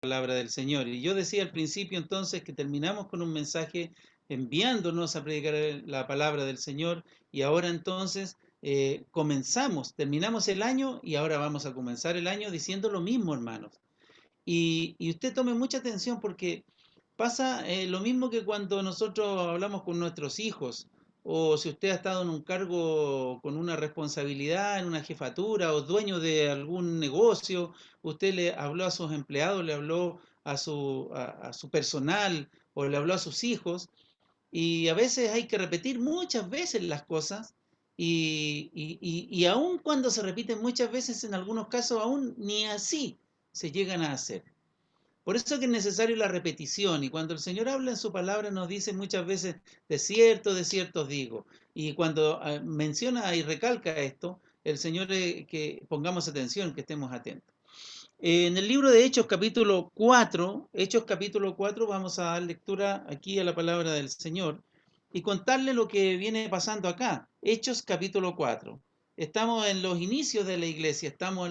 palabra del Señor. Y yo decía al principio entonces que terminamos con un mensaje enviándonos a predicar la palabra del Señor y ahora entonces terminamos el año y ahora vamos a comenzar el año diciendo lo mismo, hermanos. Y usted tome mucha atención porque pasa lo mismo que cuando nosotros hablamos con nuestros hijos, o si usted ha estado en un cargo con una responsabilidad, en una jefatura, o dueño de algún negocio, usted le habló a sus empleados, le habló a su personal, o le habló a sus hijos, y a veces hay que repetir muchas veces las cosas, y aun cuando se repiten muchas veces, en algunos casos aún ni así se llegan a hacer. Por eso que es necesario la repetición, y cuando el Señor habla en su palabra nos dice muchas veces, de cierto os digo. Y cuando menciona y recalca esto, el Señor que pongamos atención, que estemos atentos. En el libro de Hechos capítulo 4, vamos a dar lectura aquí a la palabra del Señor y contarle lo que viene pasando acá. Hechos capítulo 4. Estamos en los inicios de la iglesia, estamos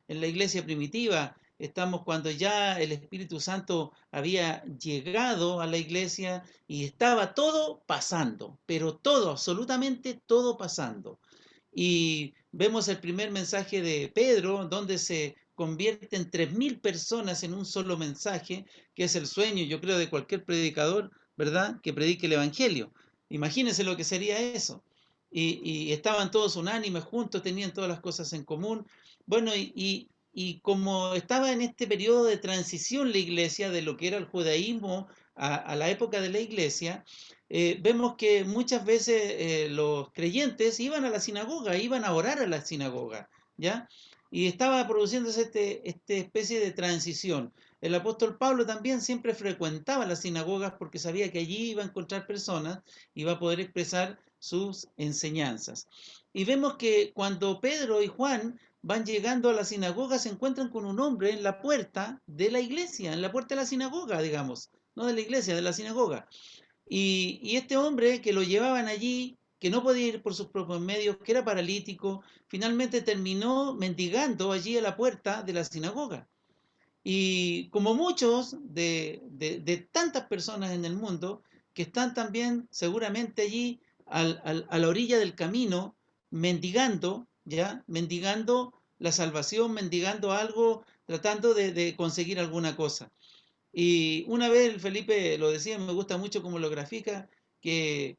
en la iglesia primitiva, estamos cuando ya el Espíritu Santo había llegado a la iglesia y estaba todo pasando, pero todo, absolutamente todo pasando. Y vemos el primer mensaje de Pedro, donde se convierten 3.000 personas en un solo mensaje, que es el sueño, yo creo, de cualquier predicador, ¿verdad? Que predique el Evangelio. Imagínense lo que sería eso. Y estaban todos unánimes, juntos, tenían todas las cosas en común. Bueno, y como estaba en este periodo de transición la iglesia de lo que era el judaísmo a la época de la iglesia, vemos que muchas veces los creyentes iban a la sinagoga, iban a orar a la sinagoga, ¿ya? Y estaba produciéndose esta especie de transición. El apóstol Pablo también siempre frecuentaba las sinagogas porque sabía que allí iba a encontrar personas y iba a poder expresar sus enseñanzas. Y vemos que cuando Pedro y Juan van llegando a la sinagoga se encuentran con un hombre en la puerta de la iglesia, en la puerta de la sinagoga, digamos, no de la iglesia, de la sinagoga. Y este hombre que lo llevaban allí, que no podía ir por sus propios medios, que era paralítico, finalmente terminó mendigando allí a la puerta de la sinagoga. Y como muchos de tantas personas en el mundo, que están también seguramente allí a la orilla del camino, mendigando, ¿ya? Mendigando la salvación, mendigando algo, tratando de conseguir alguna cosa. Y una vez el Felipe lo decía, me gusta mucho cómo lo grafica, que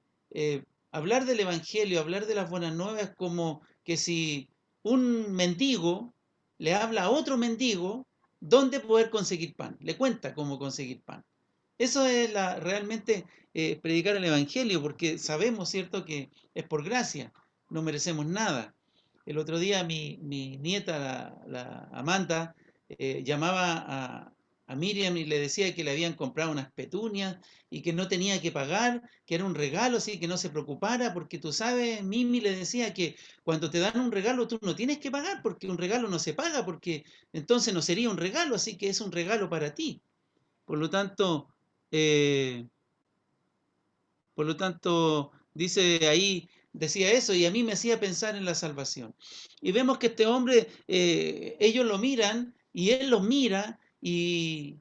hablar del Evangelio, hablar de las buenas nuevas es como que si un mendigo le habla a otro mendigo dónde poder conseguir pan, le cuenta cómo conseguir pan. Eso es realmente predicar el Evangelio, porque sabemos, ¿cierto?, que es por gracia, no merecemos nada. El otro día mi nieta, la Amanda, llamaba a Miriam y le decía que le habían comprado unas petunias y que no tenía que pagar, que era un regalo, así que no se preocupara, porque tú sabes, Mimi le decía que cuando te dan un regalo tú no tienes que pagar, porque un regalo no se paga, porque entonces no sería un regalo, así que es un regalo para ti. Por lo tanto, eh, dice ahí, decía eso y a mí me hacía pensar en la salvación. Y vemos que este hombre, ellos lo miran y él los mira y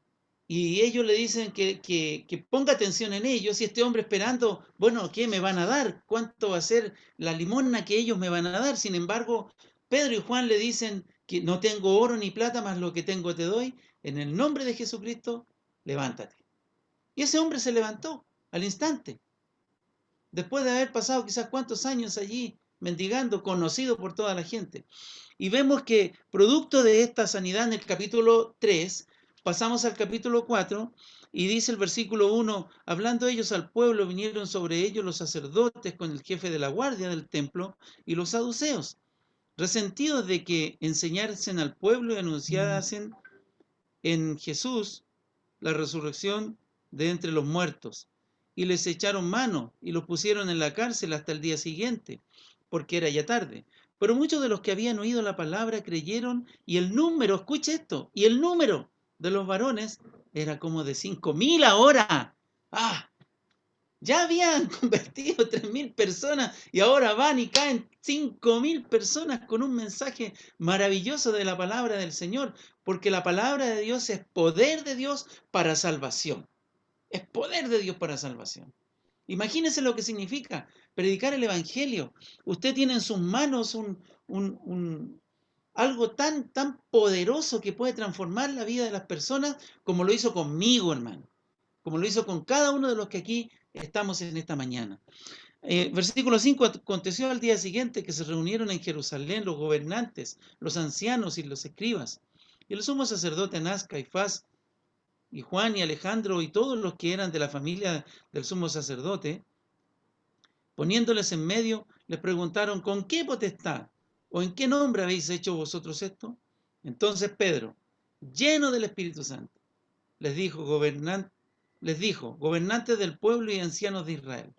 ellos le dicen que ponga atención en ellos y este hombre esperando, bueno, ¿qué me van a dar? ¿Cuánto va a ser la limosna que ellos me van a dar? Sin embargo, Pedro y Juan le dicen que no tengo oro ni plata, más lo que tengo te doy. En el nombre de Jesucristo, levántate. Y ese hombre se levantó al instante, después de haber pasado quizás cuántos años allí mendigando, conocido por toda la gente. Y vemos que producto de esta sanidad en el capítulo 3, pasamos al capítulo 4 y dice el versículo 1, hablando ellos al pueblo, vinieron sobre ellos los sacerdotes con el jefe de la guardia del templo y los saduceos, resentidos de que enseñasen al pueblo y anunciasen en Jesús la resurrección de entre los muertos. Y les echaron mano y los pusieron en la cárcel hasta el día siguiente, porque era ya tarde. Pero muchos de los que habían oído la palabra creyeron y el número, escuche esto, y el número de los varones era como de 5.000 ahora. ¡Ah! Ya habían convertido 3.000 personas y ahora van y caen 5.000 personas con un mensaje maravilloso de la palabra del Señor, porque la palabra de Dios es poder de Dios para salvación. Es poder de Dios para salvación. Imagínense lo que significa predicar el Evangelio. Usted tiene en sus manos algo tan poderoso que puede transformar la vida de las personas, como lo hizo conmigo, hermano, como lo hizo con cada uno de los que aquí estamos en esta mañana. Versículo 5: aconteció al día siguiente que se reunieron en Jerusalén los gobernantes, los ancianos y los escribas, y el sumo sacerdote Anás, Caifás, y Juan y Alejandro y todos los que eran de la familia del sumo sacerdote. Poniéndoles en medio, les preguntaron: ¿con qué potestad o en qué nombre habéis hecho vosotros esto? Entonces Pedro, lleno del Espíritu Santo, les dijo: gobernantes del pueblo y ancianos de Israel,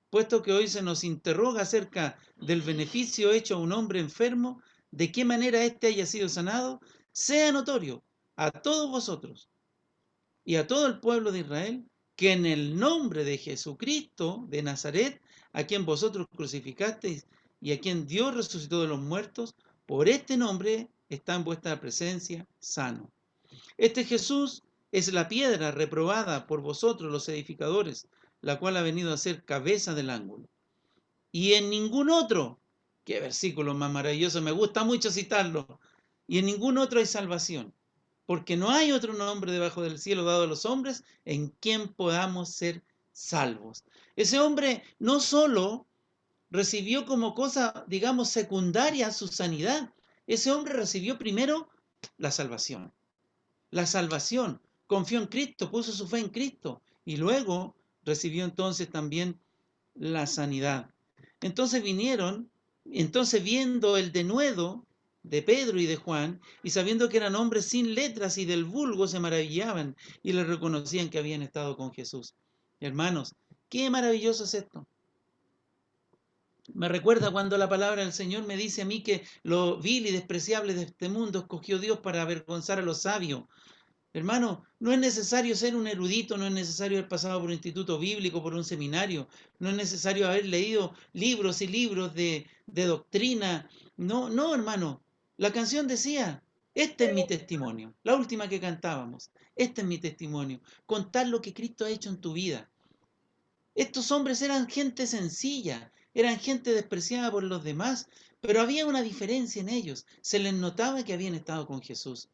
puesto que hoy se nos interroga acerca del beneficio hecho a un hombre enfermo, de qué manera éste haya sido sanado, sea notorio a todos vosotros y a todo el pueblo de Israel que en el nombre de Jesucristo de Nazaret, a quien vosotros crucificasteis y a quien Dios resucitó de los muertos, por este nombre está en vuestra presencia sano. Este Jesús es la piedra reprobada por vosotros los edificadores, la cual ha venido a ser cabeza del ángulo. Y en ningún otro, qué versículo más maravilloso, me gusta mucho citarlo, y en ningún otro hay salvación, porque no hay otro nombre debajo del cielo dado a los hombres en quien podamos ser salvos. Ese hombre no solo recibió como cosa, digamos, secundaria su sanidad, ese hombre recibió primero la salvación. La salvación, confió en Cristo, puso su fe en Cristo y luego recibió entonces también la sanidad. Entonces viendo el denuedo de Pedro y de Juan, y sabiendo que eran hombres sin letras y del vulgo, se maravillaban y les reconocían que habían estado con Jesús. Hermanos, qué maravilloso es esto. Me recuerda cuando la palabra del Señor me dice a mí que lo vil y despreciable de este mundo escogió Dios para avergonzar a los sabios. Hermano, no es necesario ser un erudito, no es necesario haber pasado por un instituto bíblico, por un seminario, no es necesario haber leído libros y libros de doctrina. No, no, hermano. La canción decía: este es mi testimonio, la última que cantábamos. Este es mi testimonio, contar lo que Cristo ha hecho en tu vida. Estos hombres eran gente sencilla, eran gente despreciada por los demás, pero había una diferencia en ellos. Se les notaba que habían estado con Jesús,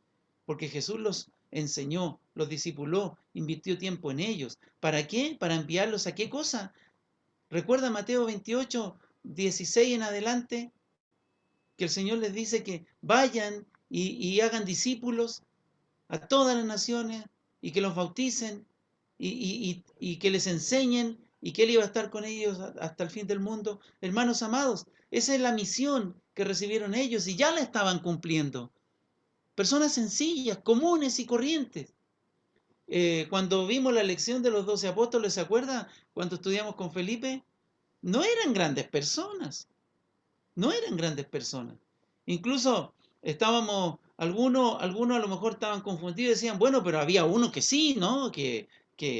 porque Jesús los enseñó, los discipuló, invirtió tiempo en ellos. ¿Para qué? Para enviarlos a qué cosa. Recuerda Mateo 28, 16 en adelante, que el Señor les dice que vayan y hagan discípulos a todas las naciones y que los bauticen y que les enseñen y que Él iba a estar con ellos hasta el fin del mundo. Hermanos amados, esa es la misión que recibieron ellos y ya la estaban cumpliendo. Personas sencillas, comunes y corrientes. Cuando vimos la lección de los 12 apóstoles, ¿se acuerda? Cuando estudiamos con Felipe, no eran grandes personas, no eran grandes personas. Incluso algunos a lo mejor estaban confundidos y decían: bueno, pero había uno que sí, ¿no? Que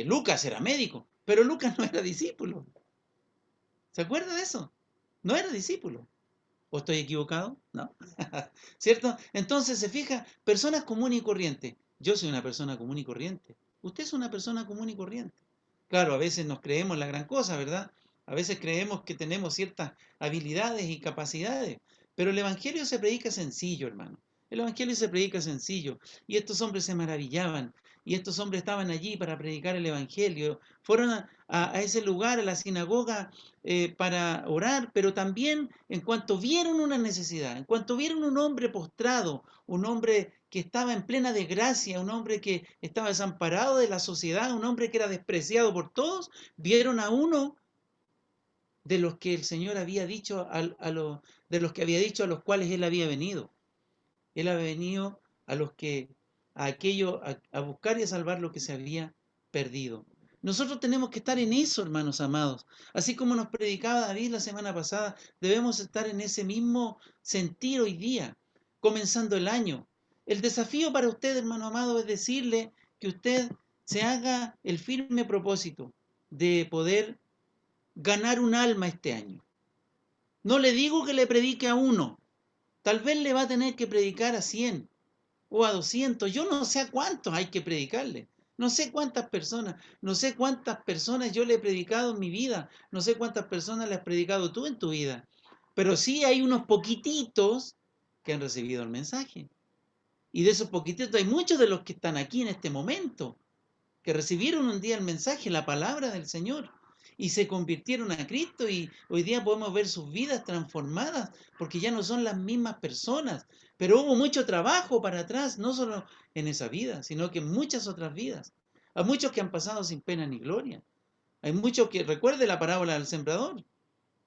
Lucas era médico, pero Lucas no era discípulo. ¿Se acuerda de eso? No era discípulo. ¿O estoy equivocado? No. ¿Cierto? Entonces se fija, personas comunes y corrientes. Yo soy una persona común y corriente. Usted es una persona común y corriente. Claro, a veces nos creemos la gran cosa, ¿verdad? A veces creemos que tenemos ciertas habilidades y capacidades, pero el Evangelio se predica sencillo, hermano. El Evangelio se predica sencillo. Y estos hombres se maravillaban. Y estos hombres estaban allí para predicar el Evangelio. Fueron a ese lugar, a la sinagoga, para orar, pero también en cuanto vieron una necesidad, en cuanto vieron un hombre postrado, un hombre que estaba en plena desgracia, un hombre que estaba desamparado de la sociedad, un hombre que era despreciado por todos, vieron a uno de los que el Señor había dicho, de los que había dicho a los cuales Él había venido. Él había venido a los que, a buscar y a salvar lo que se había perdido. Nosotros tenemos que estar en eso, hermanos amados. Así como nos predicaba David la semana pasada, debemos estar en ese mismo sentir hoy día, comenzando el año. El desafío para usted, hermano amado, es decirle que usted se haga el firme propósito de poder ganar un alma este año. No le digo que le predique a uno, tal vez le va a tener que predicar a 100 o a 200, yo no sé a cuántos hay que predicarle. No sé cuántas personas, no sé cuántas personas yo le he predicado en mi vida, no sé cuántas personas le has predicado tú en tu vida, pero sí hay unos poquititos que han recibido el mensaje. Y de esos poquititos hay muchos de los que están aquí en este momento, que recibieron un día el mensaje, la palabra del Señor, y se convirtieron a Cristo y hoy día podemos ver sus vidas transformadas, porque ya no son las mismas personas, pero hubo mucho trabajo para atrás, no solo en esa vida, sino que en muchas otras vidas. Hay muchos que han pasado sin pena ni gloria. Hay muchos que, recuerde la parábola del sembrador,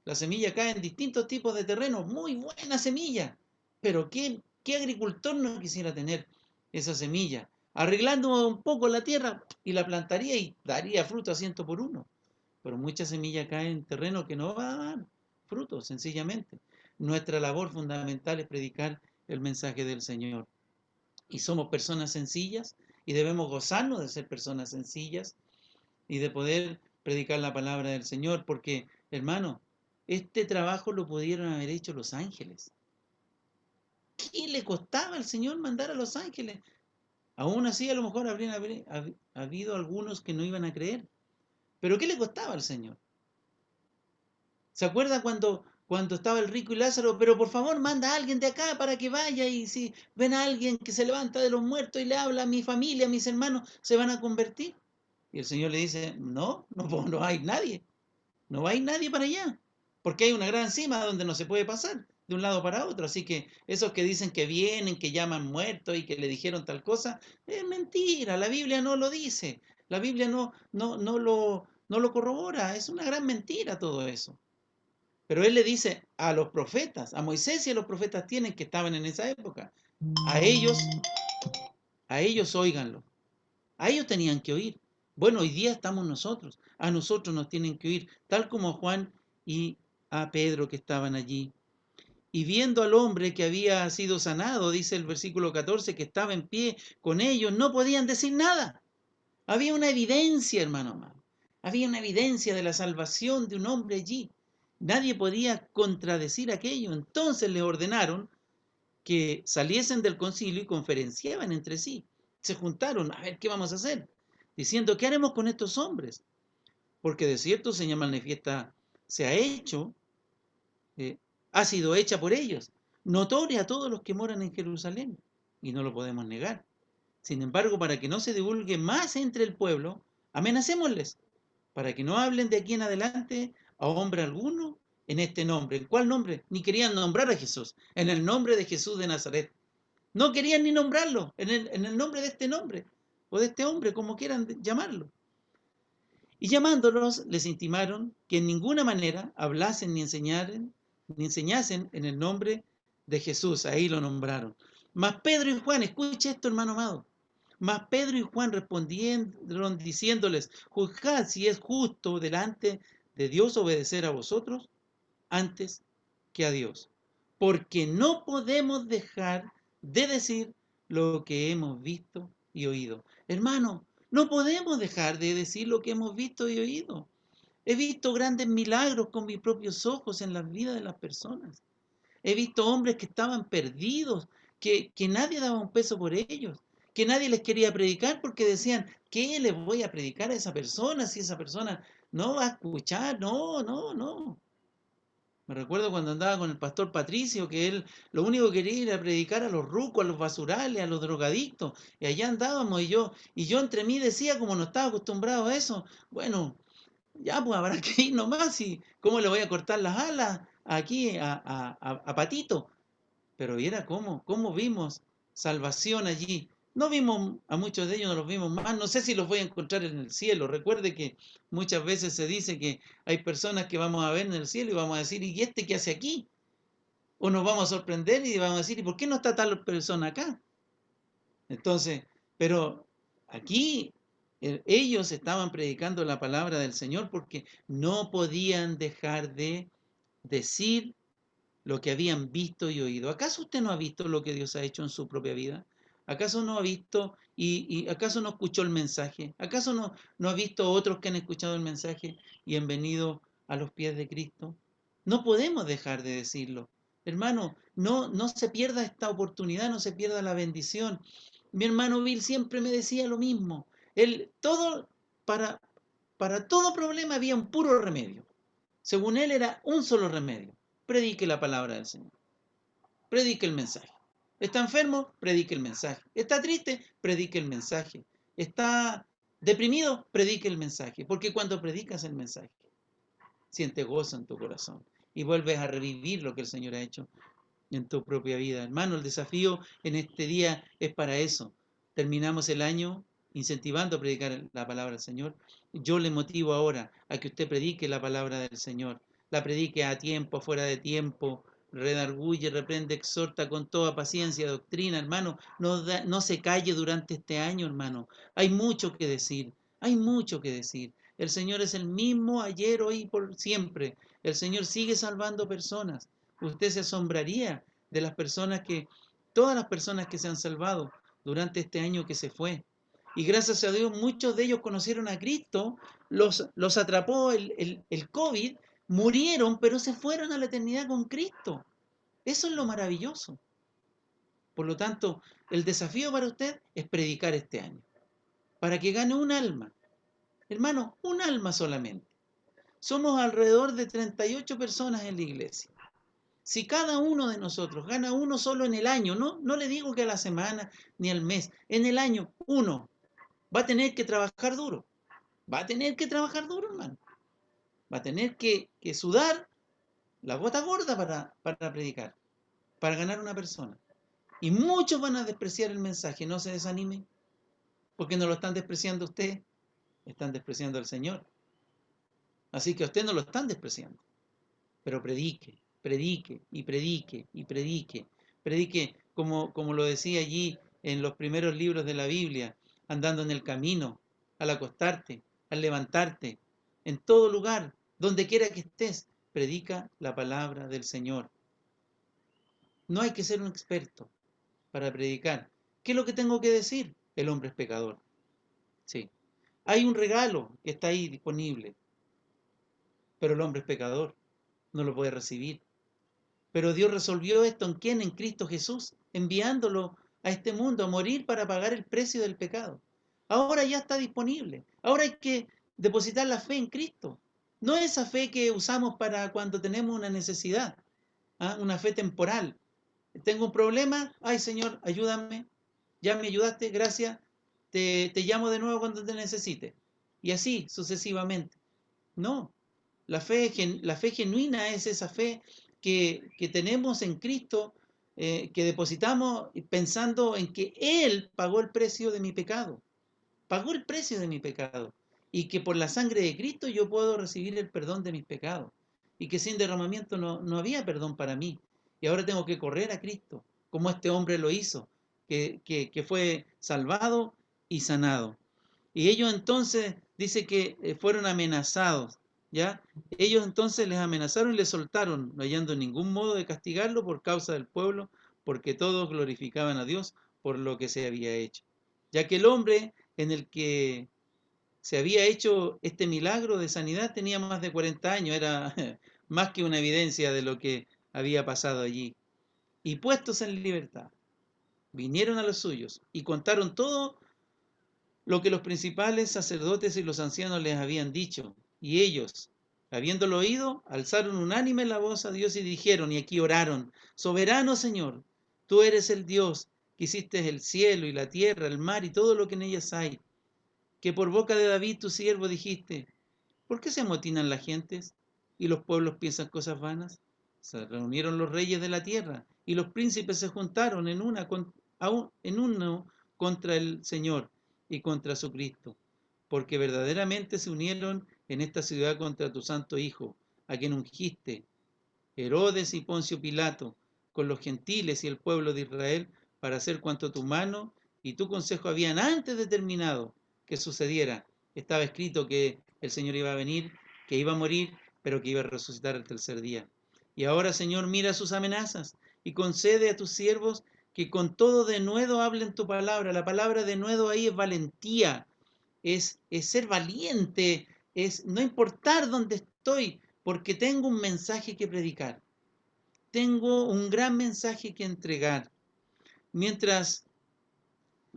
la semilla cae en distintos tipos de terrenos, muy buena semilla, pero ¿qué agricultor no quisiera tener esa semilla? Arreglando un poco la tierra y la plantaría y daría fruto a ciento por uno. Pero mucha semilla cae en terreno que no va a dar fruto, sencillamente. Nuestra labor fundamental es predicar el mensaje del Señor. Y somos personas sencillas y debemos gozarnos de ser personas sencillas y de poder predicar la palabra del Señor, porque, hermano, este trabajo lo pudieron haber hecho los ángeles. ¿Qué le costaba al Señor mandar a los ángeles? Aún así, a lo mejor habrían habido algunos que no iban a creer. Pero ¿qué le costaba al Señor? ¿Se acuerda cuando estaba el rico y Lázaro? Pero por favor, manda a alguien de acá para que vaya y si ven a alguien que se levanta de los muertos y le habla a mi familia, a mis hermanos, se van a convertir. Y el Señor le dice, no, no hay nadie. No va a ir nadie para allá, porque hay una gran cima donde no se puede pasar de un lado para otro. Así que esos que dicen que vienen, que llaman muertos y que le dijeron tal cosa, es mentira. La Biblia no lo dice. La Biblia no lo corrobora. Es una gran mentira todo eso. Pero él le dice a los profetas, a Moisés y a los profetas tienen que estaban en esa época. A ellos, a ellos óiganlo. A ellos tenían que oír. Bueno, hoy día estamos nosotros. A nosotros nos tienen que oír, tal como a Juan y a Pedro que estaban allí. Y viendo al hombre que había sido sanado, dice el versículo 14, que estaba en pie con ellos, no podían decir nada. Había una evidencia, hermano amado. Había una evidencia de la salvación de un hombre allí. Nadie podía contradecir aquello. Entonces le ordenaron que saliesen del concilio y conferenciaban entre sí. Se juntaron, a ver qué vamos a hacer, diciendo, ¿qué haremos con estos hombres? Porque de cierto señal manifiesta se ha hecho, eh, ha sido hecha por ellos, notoria a todos los que moran en Jerusalén, y no lo podemos negar. Sin embargo, para que no se divulgue más entre el pueblo, amenacémosles, para que no hablen de aquí en adelante a hombre alguno en este nombre. ¿En cuál nombre? Ni querían nombrar a Jesús, en el nombre de Jesús de Nazaret. No querían ni nombrarlo, en el nombre de este nombre, o de este hombre, como quieran llamarlo. Y llamándolos, les intimaron que en ninguna manera hablasen ni enseñasen en el nombre de Jesús. Ahí lo nombraron. Mas Pedro y Juan, escuche esto, hermano amado. Mas Pedro y Juan respondieron diciéndoles, juzgad si es justo delante de Dios obedecer a vosotros antes que a Dios. Porque no podemos dejar de decir lo que hemos visto y oído. Hermano, no podemos dejar de decir lo que hemos visto y oído. He visto grandes milagros con mis propios ojos en las vidas de las personas. He visto hombres que estaban perdidos, que nadie daba un peso por ellos, que nadie les quería predicar porque decían, ¿qué les voy a predicar a esa persona si esa persona no va a escuchar? No, no, no. Me recuerdo cuando andaba con el pastor Patricio, que él lo único que quería era predicar a los rucos, a los basurales, a los drogadictos. Y allá andábamos y yo entre mí decía, como no estaba acostumbrado a eso, bueno, ya pues habrá que ir nomás y cómo le voy a cortar las alas aquí a Patito. Pero viera cómo vimos salvación allí. No vimos a muchos de ellos, no los vimos más. No sé si los voy a encontrar en el cielo. Recuerde que muchas veces se dice que hay personas que vamos a ver en el cielo y vamos a decir, ¿y este qué hace aquí? O nos vamos a sorprender y vamos a decir, ¿y por qué no está tal persona acá? Entonces, pero aquí ellos estaban predicando la palabra del Señor porque no podían dejar de decir lo que habían visto y oído. ¿Acaso usted no ha visto lo que Dios ha hecho en su propia vida? ¿Acaso no ha visto y acaso no escuchó el mensaje? ¿Acaso no ha visto otros que han escuchado el mensaje y han venido a los pies de Cristo? No podemos dejar de decirlo. Hermano, no se pierda esta oportunidad, no se pierda la bendición. Mi hermano Bill siempre me decía lo mismo. Él, para, para todo problema había un puro remedio. Según él era un solo remedio. Predique la palabra del Señor. Predique el mensaje. ¿Está enfermo? Predique el mensaje. ¿Está triste? Predique el mensaje. ¿Está deprimido? Predique el mensaje. Porque cuando predicas el mensaje, sientes gozo en tu corazón y vuelves a revivir lo que el Señor ha hecho en tu propia vida. Hermano, el desafío en este día es para eso. Terminamos el año incentivando a predicar la palabra del Señor. Yo le motivo ahora a que usted predique la palabra del Señor. La predique a tiempo, fuera de tiempo, redarguye, reprende, exhorta con toda paciencia, doctrina, hermano. No se calle durante este año, hermano. Hay mucho que decir, hay mucho que decir. El Señor es el mismo ayer, hoy y por siempre. El Señor sigue salvando personas. Usted se asombraría de todas las personas que se han salvado durante este año que se fue. Y gracias a Dios muchos de ellos conocieron a Cristo, los atrapó el COVID, murieron, pero se fueron a la eternidad con Cristo. Eso es lo maravilloso. Por lo tanto, el desafío para usted es predicar este año, para que gane un alma. Hermano, un alma solamente. Somos alrededor de 38 personas en la iglesia. Si cada uno de nosotros gana uno solo en el año, no le digo que a la semana ni al mes, en el año uno, va a tener que trabajar duro. Va a tener que trabajar duro, hermano. Va a tener que sudar la gota gorda para predicar, para ganar una persona. Y muchos van a despreciar el mensaje, no se desanime, porque no lo están despreciando a usted, están despreciando al Señor. Así que a usted no lo están despreciando. Pero predique, predique y predique y predique. Predique como lo decía allí en los primeros libros de la Biblia, andando en el camino, al acostarte, al levantarte, en todo lugar, donde quiera que estés, predica la palabra del Señor. No hay que ser un experto para predicar. ¿Qué es lo que tengo que decir? El hombre es pecador. Sí. Hay un regalo que está ahí disponible, pero el hombre es pecador, no lo puede recibir. Pero Dios resolvió esto en quién, en Cristo Jesús, enviándolo a este mundo a morir para pagar el precio del pecado. Ahora ya está disponible. Ahora hay que depositar la fe en Cristo. No esa fe que usamos para cuando tenemos una necesidad, una fe temporal. Tengo un problema, ay Señor, ayúdame, ya me ayudaste, gracias, te llamo de nuevo cuando te necesite. Y así sucesivamente. No, la fe genuina es esa fe que tenemos en Cristo, que depositamos pensando en que Él pagó el precio de mi pecado, pagó el precio de mi pecado, y que por la sangre de Cristo yo puedo recibir el perdón de mis pecados, y que sin derramamiento no había perdón para mí, y ahora tengo que correr a Cristo, como este hombre lo hizo, que fue salvado y sanado. Y ellos entonces, dice que fueron amenazados, ¿ya? Ellos entonces les amenazaron y les soltaron, no hallando ningún modo de castigarlo por causa del pueblo, porque todos glorificaban a Dios por lo que se había hecho. Ya que el hombre en el que se había hecho este milagro de sanidad tenía más de 40 años, era más que una evidencia de lo que había pasado allí. Y puestos en libertad, vinieron a los suyos y contaron todo lo que los principales sacerdotes y los ancianos les habían dicho. Y ellos, habiéndolo oído, alzaron unánime la voz a Dios y dijeron, y aquí oraron, soberano Señor, tú eres el Dios que hiciste el cielo y la tierra, el mar y todo lo que en ellas hay, que por boca de David tu siervo dijiste, ¿por qué se amotinan las gentes y los pueblos piensan cosas vanas? Se reunieron los reyes de la tierra y los príncipes se juntaron en uno contra el Señor y contra su Cristo, porque verdaderamente se unieron en esta ciudad contra tu santo Hijo, a quien ungiste, Herodes y Poncio Pilato, con los gentiles y el pueblo de Israel, para hacer cuanto tu mano y tu consejo habían antes determinado que sucediera. Estaba escrito que el Señor iba a venir, que iba a morir, pero que iba a resucitar el tercer día. Y ahora, Señor, mira sus amenazas y concede a tus siervos que con todo denuedo hablen tu palabra. La palabra denuedo ahí es valentía, es ser valiente, es no importar dónde estoy, porque tengo un mensaje que predicar, tengo un gran mensaje que entregar. Mientras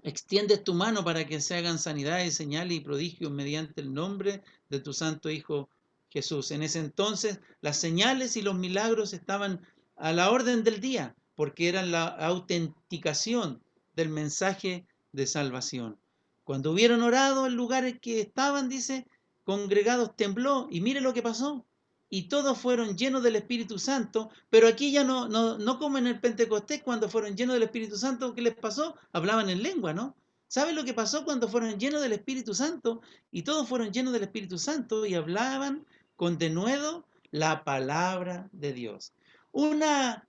extiendes tu mano para que se hagan sanidades, señales y prodigios mediante el nombre de tu santo Hijo Jesús. En ese entonces las señales y los milagros estaban a la orden del día, porque eran la autenticación del mensaje de salvación. Cuando hubieron orado en lugares que estaban, dice, congregados tembló, y mire lo que pasó. Y todos fueron llenos del Espíritu Santo, pero aquí ya no como en el Pentecostés, cuando fueron llenos del Espíritu Santo, ¿qué les pasó? Hablaban en lengua, ¿no? ¿Saben lo que pasó cuando fueron llenos del Espíritu Santo? Y todos fueron llenos del Espíritu Santo y hablaban con denuedo la palabra de Dios. Una,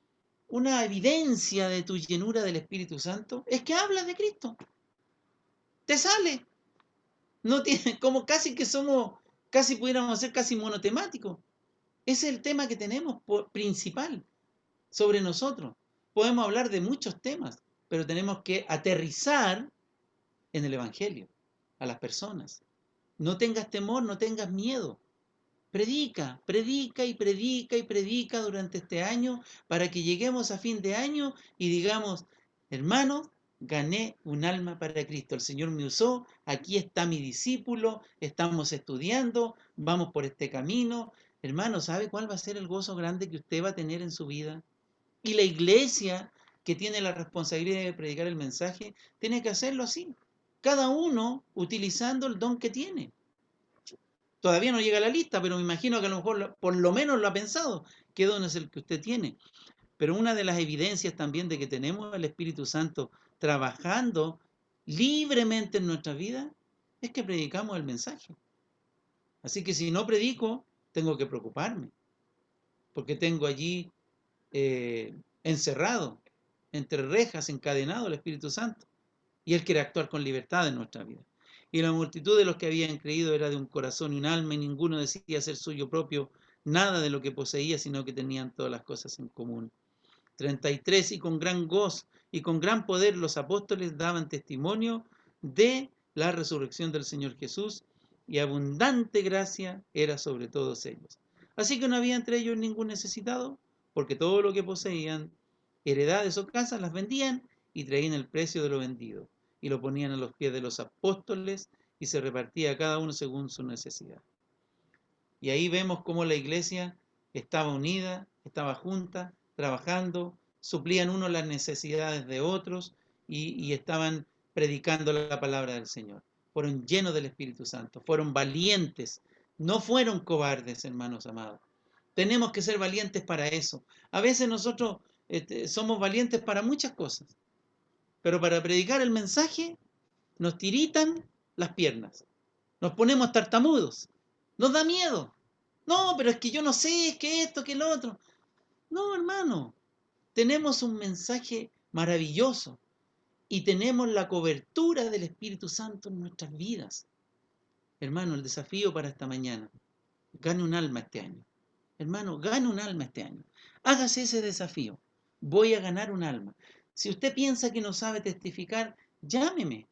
una evidencia de tu llenura del Espíritu Santo es que hablas de Cristo. Te sale. No tiene, como casi que somos, casi pudiéramos ser casi monotemáticos. Ese es el tema que tenemos principal sobre nosotros. Podemos hablar de muchos temas, pero tenemos que aterrizar en el Evangelio a las personas. No tengas temor, no tengas miedo. Predica, predica y predica y predica durante este año para que lleguemos a fin de año y digamos, hermanos, gané un alma para Cristo. El Señor me usó, aquí está mi discípulo, estamos estudiando, vamos por este camino. Hermano, ¿sabe cuál va a ser el gozo grande que usted va a tener en su vida? Y la iglesia que tiene la responsabilidad de predicar el mensaje, tiene que hacerlo así. Cada uno utilizando el don que tiene. Todavía no llega a la lista, pero me imagino que a lo mejor por lo menos lo ha pensado. ¿Qué don es el que usted tiene? Pero una de las evidencias también de que tenemos el Espíritu Santo trabajando libremente en nuestra vida es que predicamos el mensaje. Así que si no predico, tengo que preocuparme, porque tengo allí encerrado, entre rejas, encadenado el Espíritu Santo. Y Él quiere actuar con libertad en nuestra vida. Y la multitud de los que habían creído era de un corazón y un alma, y ninguno decía ser suyo propio nada de lo que poseía, sino que tenían todas las cosas en común. 33. Y con gran gozo y con gran poder los apóstoles daban testimonio de la resurrección del Señor Jesús, y abundante gracia era sobre todos ellos. Así que no había entre ellos ningún necesitado, porque todo lo que poseían, heredades o casas, las vendían y traían el precio de lo vendido, y lo ponían a los pies de los apóstoles, y se repartía a cada uno según su necesidad. Y ahí vemos cómo la iglesia estaba unida, estaba junta, trabajando, suplían unos las necesidades de otros y estaban predicando la palabra del Señor. Fueron llenos del Espíritu Santo, fueron valientes, no fueron cobardes, hermanos amados. Tenemos que ser valientes para eso. A veces nosotros somos valientes para muchas cosas, pero para predicar el mensaje nos tiritan las piernas, nos ponemos tartamudos, nos da miedo. No, pero es que yo no sé, es que esto, que lo otro. No, hermano, tenemos un mensaje maravilloso y tenemos la cobertura del Espíritu Santo en nuestras vidas. Hermano, el desafío para esta mañana, gane un alma este año. Hermano, gane un alma este año. Hágase ese desafío. Voy a ganar un alma. Si usted piensa que no sabe testificar, llámeme.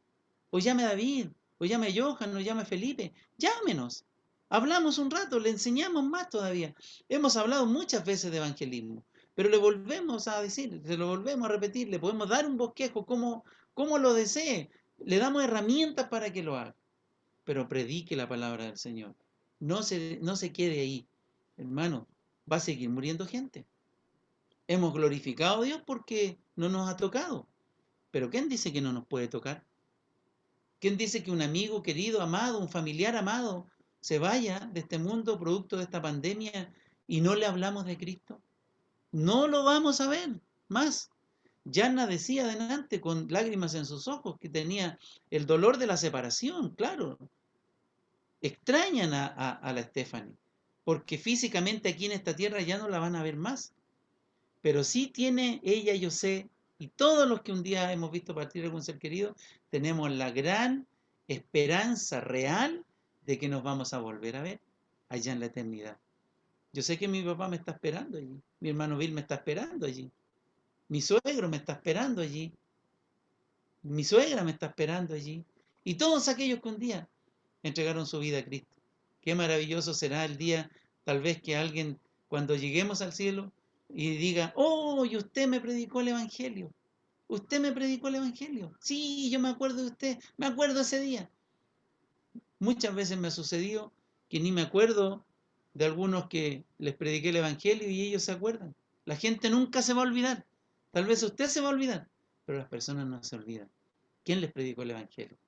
O llame a David, o llame a Johan, o llame a Felipe. Llámenos. Hablamos un rato, le enseñamos más todavía. Hemos hablado muchas veces de evangelismo, pero le volvemos a decir, se lo volvemos a repetir, le podemos dar un bosquejo como lo desee. Le damos herramientas para que lo haga. Pero predique la palabra del Señor. No se quede ahí. Hermano, va a seguir muriendo gente. Hemos glorificado a Dios porque no nos ha tocado. Pero ¿quién dice que no nos puede tocar? ¿Quién dice que un amigo querido, amado, un familiar amado, se vaya de este mundo producto de esta pandemia y no le hablamos de Cristo? No lo vamos a ver más. Yana decía adelante con lágrimas en sus ojos que tenía el dolor de la separación, claro. Extrañan a la Stephanie, porque físicamente aquí en esta tierra ya no la van a ver más. Pero sí tiene ella, yo sé, y todos los que un día hemos visto partir algún ser querido, tenemos la gran esperanza real de que nos vamos a volver a ver allá en la eternidad. Yo sé que mi papá me está esperando allí, mi hermano Bill me está esperando allí, mi suegro me está esperando allí, mi suegra me está esperando allí, y todos aquellos que un día entregaron su vida a Cristo. Qué maravilloso será el día Tal vez que alguien, cuando lleguemos al cielo, y diga, oh, y usted me predicó el Evangelio. Usted me predicó el Evangelio. Sí, yo me acuerdo de usted, me acuerdo ese día. Muchas veces me ha sucedido que ni me acuerdo de algunos que les prediqué el Evangelio y ellos se acuerdan. La gente nunca se va a olvidar. Tal vez usted se va a olvidar, pero las personas no se olvidan. ¿Quién les predicó el Evangelio?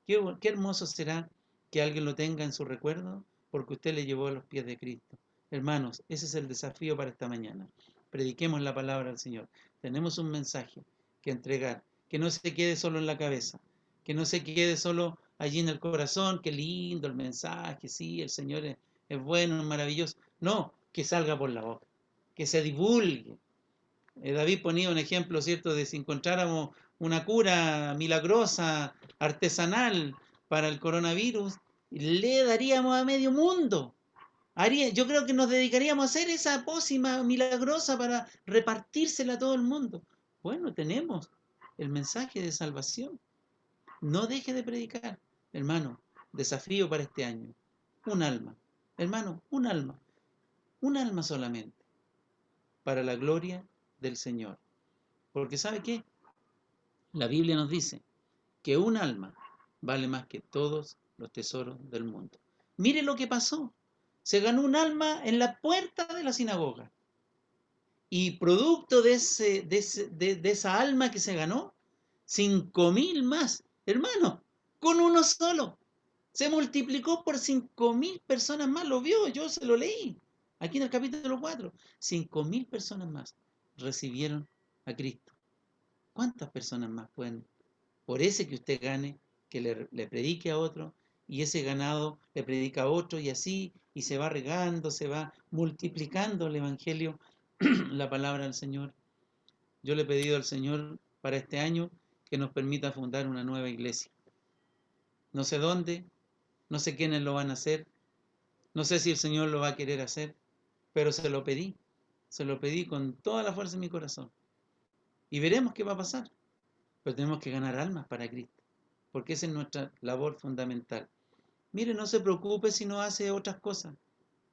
Qué hermoso será que alguien lo tenga en su recuerdo porque usted le llevó a los pies de Cristo. Hermanos, ese es el desafío para esta mañana. Prediquemos la palabra al Señor. Tenemos un mensaje que entregar, que no se quede solo en la cabeza, que no se quede solo allí en el corazón. Qué lindo el mensaje, sí, el Señor es bueno, es maravilloso. No, que salga por la boca, que se divulgue. David ponía un ejemplo, ¿cierto?, de si encontráramos una cura milagrosa, artesanal para el coronavirus, le daríamos a medio mundo. Yo creo que nos dedicaríamos a hacer esa pócima milagrosa para repartírsela a todo el mundo. Bueno, tenemos el mensaje de salvación. No deje de predicar, hermano. Desafío para este año. Un alma, hermano, un alma solamente, para la gloria del Señor. Porque ¿sabe qué? La Biblia nos dice que un alma vale más que todos los tesoros del mundo. Mire lo que pasó. Se ganó un alma en la puerta de la sinagoga. Y producto de esa alma que se ganó, 5.000 más. Hermano, con uno solo. Se multiplicó por 5.000 personas más. Lo vio, yo se lo leí. Aquí en el capítulo 4. 5.000 personas más recibieron a Cristo. ¿Cuántas personas más pueden? Por ese que usted gane, que le predique a otro, y ese ganado le predica a otro, y así, y se va regando, se va multiplicando el Evangelio, la palabra del Señor. Yo le he pedido al Señor para este año que nos permita fundar una nueva iglesia. No sé dónde, no sé quiénes lo van a hacer, no sé si el Señor lo va a querer hacer, pero se lo pedí con toda la fuerza de mi corazón. Y veremos qué va a pasar. Pero tenemos que ganar almas para Cristo, porque esa es nuestra labor fundamental. Mire, no se preocupe si no hace otras cosas.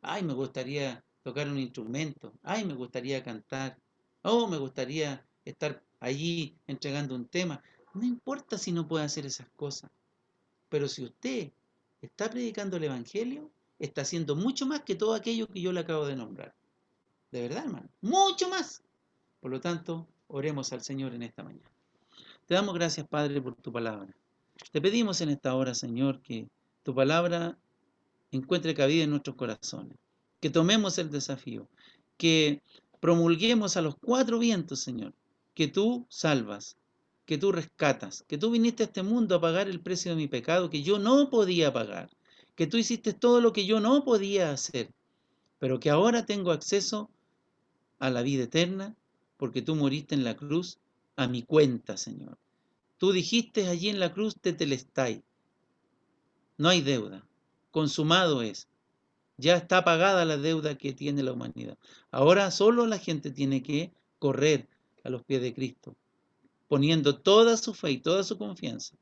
Ay, me gustaría tocar un instrumento. Ay, me gustaría cantar. Oh, me gustaría estar allí entregando un tema. No importa si no puede hacer esas cosas. Pero si usted está predicando el Evangelio, está haciendo mucho más que todo aquello que yo le acabo de nombrar. De verdad, hermano. Mucho más. Por lo tanto, oremos al Señor en esta mañana. Te damos gracias, Padre, por tu palabra. Te pedimos en esta hora, Señor, que tu palabra encuentre cabida en nuestros corazones, que tomemos el desafío, que promulguemos a los cuatro vientos, Señor, que tú salvas, que tú rescatas, que tú viniste a este mundo a pagar el precio de mi pecado que yo no podía pagar, que tú hiciste todo lo que yo no podía hacer, pero que ahora tengo acceso a la vida eterna porque tú moriste en la cruz a mi cuenta, Señor. Tú dijiste allí en la cruz tetelestai, no hay deuda, consumado es. Ya está pagada la deuda que tiene la humanidad. Ahora solo la gente tiene que correr a los pies de Cristo, poniendo toda su fe y toda su confianza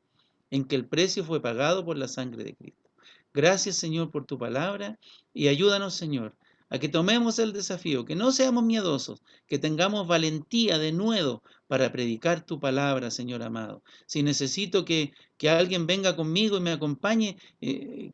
en que el precio fue pagado por la sangre de Cristo. Gracias, Señor, por tu palabra y ayúdanos, Señor, a que tomemos el desafío, que no seamos miedosos, que tengamos valentía de nuevo para predicar tu palabra, Señor amado. Si necesito que alguien venga conmigo y me acompañe,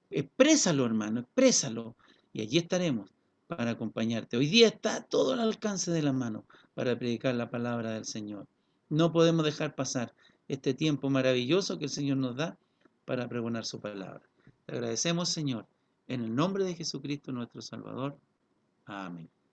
exprésalo, hermano, exprésalo. Y allí estaremos para acompañarte. Hoy día está todo al alcance de la mano para predicar la palabra del Señor. No podemos dejar pasar este tiempo maravilloso que el Señor nos da para pregonar su palabra. Te agradecemos, Señor, en el nombre de Jesucristo nuestro Salvador. Amén.